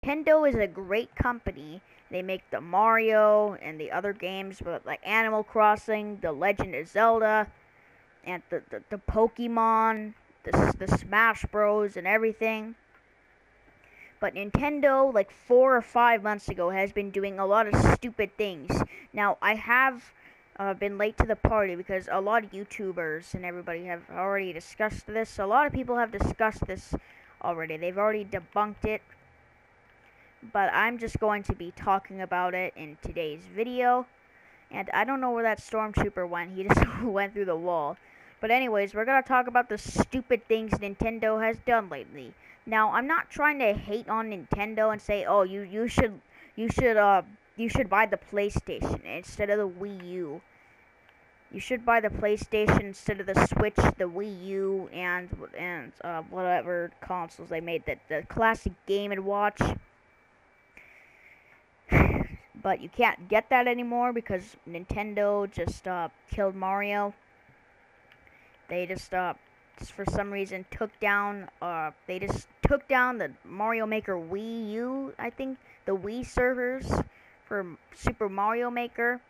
Nintendo is a great company. They make the Mario and the other games, like Animal Crossing, The Legend of Zelda, and the Pokemon, the Smash Bros, and everything. But Nintendo, like 4 or 5 months ago, has been doing a lot of stupid things. Now, I have been late to the party because a lot of YouTubers and everybody have already discussed this. A lot of people have discussed this already. They've already debunked it. But I'm just going to be talking about it in today's video. And I don't know where that stormtrooper went. He just went through the wall. But anyways, we're going to talk about the stupid things Nintendo has done lately. Now, I'm not trying to hate on Nintendo and say, "Oh, you should buy the PlayStation instead of the Wii U. You should buy the PlayStation instead of the Switch, the Wii U, and whatever consoles they made, the classic Game & Watch." But you can't get that anymore because Nintendo just killed Mario. They just for some reason took down the Mario Maker Wii U, I think, the Wii servers for Super Mario Maker.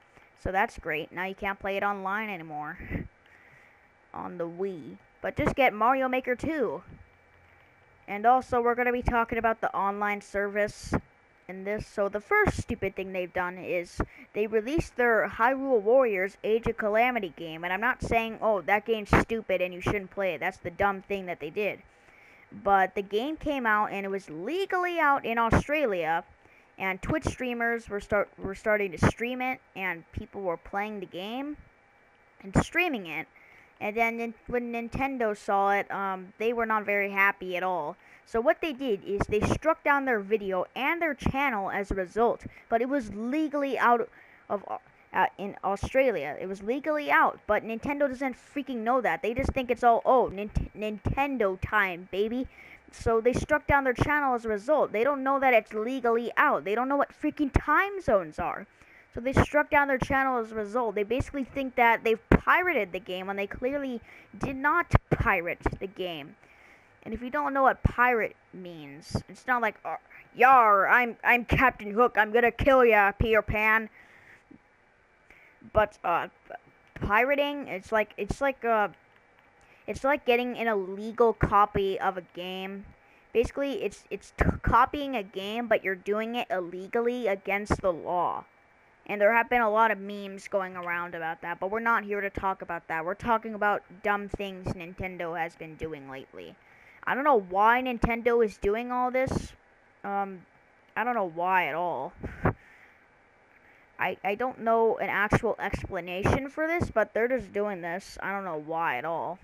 So that's great. Now you can't play it online anymore on the Wii. But just get Mario Maker 2. And also we're going to be talking about the online service in this. So the first stupid thing they've done is they released their Hyrule Warriors Age of Calamity game, and I'm not saying, oh, that game's stupid and you shouldn't play it. That's the dumb thing that they did. But the game came out and it was legally out in Australia, and Twitch streamers were starting to stream it, and people were playing the game and streaming it. And then when Nintendo saw it, they were not very happy at all. So what they did is they struck down their video and their channel as a result. But it was legally out of in Australia. It was legally out, but Nintendo doesn't freaking know that. They just think it's all, oh, Nintendo time, baby. So they struck down their channel as a result. They don't know that it's legally out. They don't know what freaking time zones are. So they struck down their channel as a result. They basically think that they've pirated the game when they clearly did not pirate the game. And if you don't know what pirate means, it's not like, "Yar, I'm Captain Hook. I'm gonna kill ya, Peter Pan." But pirating, it's like getting an illegal copy of a game. Basically, it's copying a game, but you're doing it illegally against the law. And there have been a lot of memes going around about that, but we're not here to talk about that. We're talking about dumb things Nintendo has been doing lately. I don't know why Nintendo is doing all this. I don't know why at all. I don't know an actual explanation for this, but they're just doing this. I don't know why at all.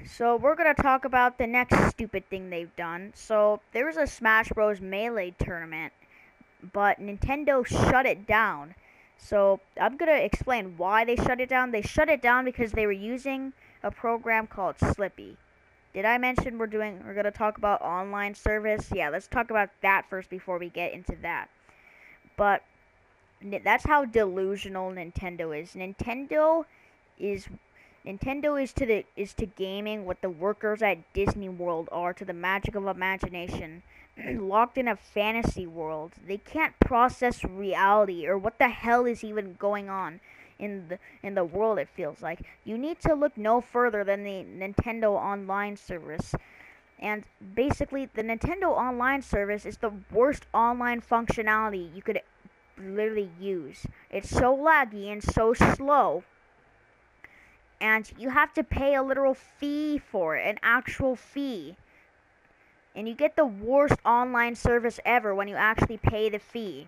So we're going to talk about the next stupid thing they've done. So there was a Smash Bros. Melee tournament, but Nintendo shut it down. So I'm going to explain why they shut it down. They shut it down because they were using a program called Slippi. Did I mention we're going to talk about online service? Yeah, let's talk about that first before we get into that. But that's how delusional Nintendo is. Nintendo is to gaming what the workers at Disney World are to the magic of imagination. Locked in a fantasy world. They can't process reality or what the hell is even going on in the world, it feels like. You need to look no further than the Nintendo Online service. And basically, the Nintendo Online service is the worst online functionality you could literally use. It's so laggy and so slow. And you have to pay a literal fee for it, an actual fee. And you get the worst online service ever when you actually pay the fee.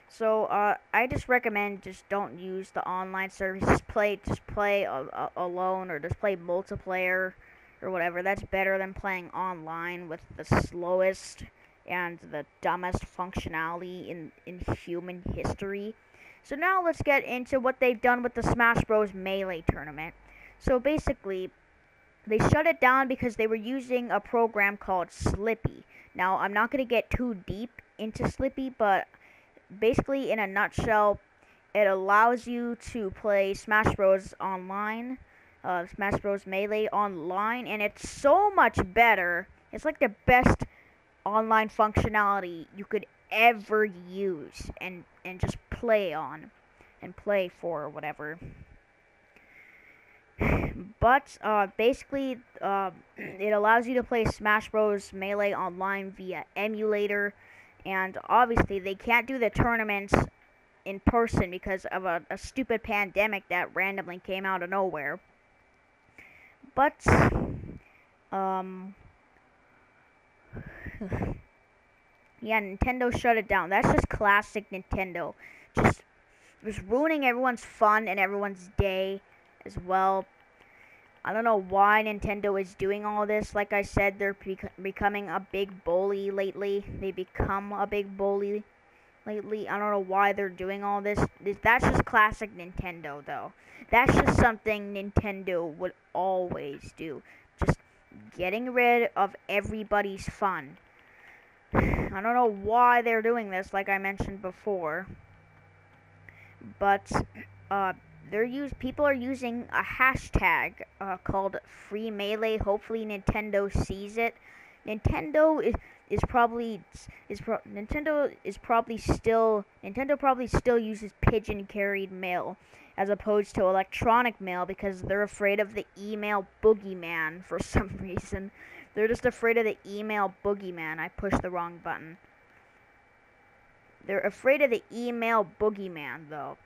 So I just recommend just don't use the online service. Just play alone, or just play multiplayer or whatever. That's better than playing online with the slowest and the dumbest functionality in human history. So now let's get into what they've done with the Smash Bros. Melee tournament. So basically, they shut it down because they were using a program called Slippi. Now, I'm not going to get too deep into Slippi, but basically, in a nutshell, it allows you to play Smash Bros. Online, Smash Bros. Melee online, and it's so much better. It's like the best online functionality you could ever use and just play on and play for or whatever. But basically, it allows you to play Smash Bros. Melee online via emulator, and obviously they can't do the tournaments in person because of a stupid pandemic that randomly came out of nowhere. But yeah, Nintendo shut it down. That's just classic Nintendo. Just ruining everyone's fun and everyone's day as well. I don't know why Nintendo is doing all this. Like I said, they're becoming a big bully lately. They become a big bully lately. I don't know why they're doing all this. That's just classic Nintendo, though. That's just something Nintendo would always do. Just getting rid of everybody's fun. I don't know why they're doing this, like I mentioned before. But, people are using a hashtag called Free Melee. Hopefully Nintendo sees it. Nintendo probably still uses pigeon carried mail as opposed to electronic mail because they're afraid of the email boogeyman for some reason. They're just afraid of the email boogeyman. I pushed the wrong button. They're afraid of the email boogeyman, though.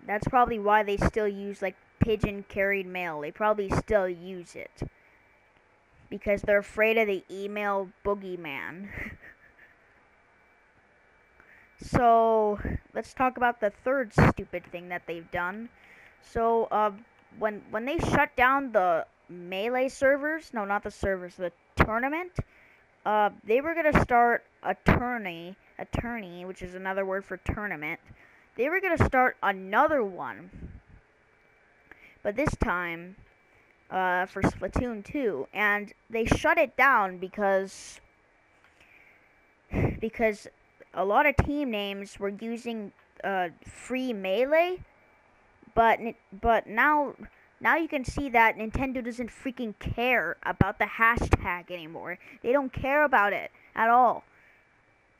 That's probably why they still use, like, pigeon carried mail. They probably still use it. Because they're afraid of the email boogeyman. So, let's talk about the third stupid thing that they've done. So, when they shut down the Melee servers, no, not the servers, the tournament, they were gonna start a tourney, which is another word for tournament. They were gonna start another one, but this time, for Splatoon 2, and they shut it down because a lot of team names were using Free Melee, but now you can see that Nintendo doesn't freaking care about the hashtag anymore. They don't care about it at all.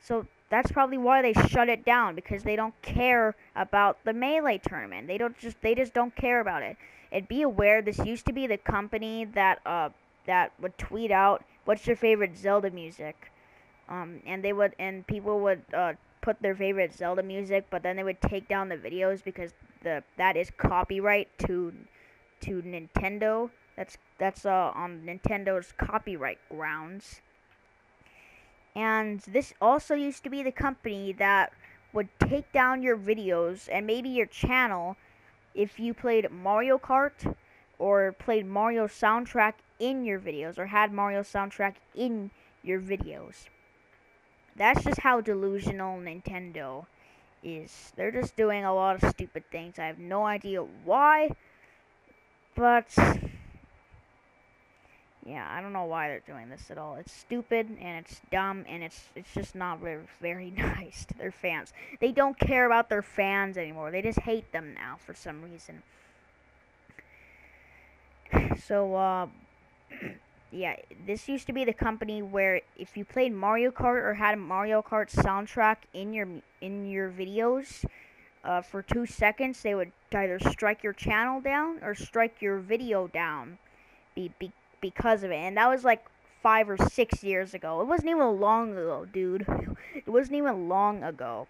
So that's probably why they shut it down, because they don't care about the Melee tournament. They just don't care about it. And be aware, this used to be the company that would tweet out, "What's your favorite Zelda music?" And people would put their favorite Zelda music, but then they would take down the videos because that is copyright to Nintendo. That's on Nintendo's copyright grounds. And this also used to be the company that would take down your videos and maybe your channel if you played Mario Kart or played Mario soundtrack in your videos or had Mario soundtrack in your videos. That's just how delusional Nintendo is. They're just doing a lot of stupid things. I have no idea why, but yeah, I don't know why they're doing this at all. It's stupid and it's dumb and it's just not very, very nice to their fans. They don't care about their fans anymore. They just hate them now for some reason. So yeah, this used to be the company where if you played Mario Kart or had a Mario Kart soundtrack in your videos, for 2 seconds, they would either strike your channel down or strike your video down because of it. And that was like 5 or 6 years ago. It wasn't even long ago, dude. It wasn't even long ago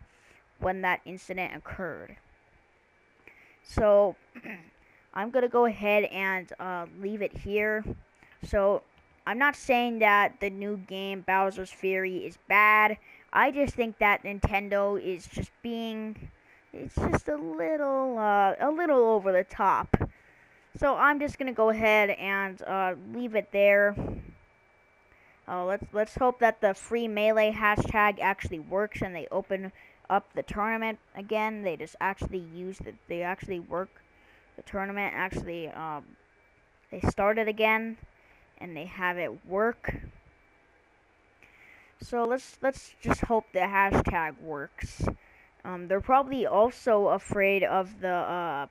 when that incident occurred. So I'm gonna go ahead and leave it here. So I'm not saying that the new game Bowser's Fury is bad. I just think that Nintendo is just it's just a little over the top. So I'm just gonna go ahead and leave it there. Let's hope that the Free Melee hashtag actually works and they open up the tournament again. They just actually they actually work the tournament. Actually, they start it again and they have it work. So let's just hope the hashtag works. They're probably also afraid of the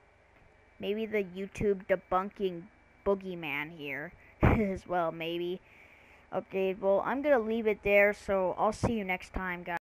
maybe the YouTube debunking boogeyman here as well, maybe. Okay, well, I'm gonna leave it there, so I'll see you next time, guys.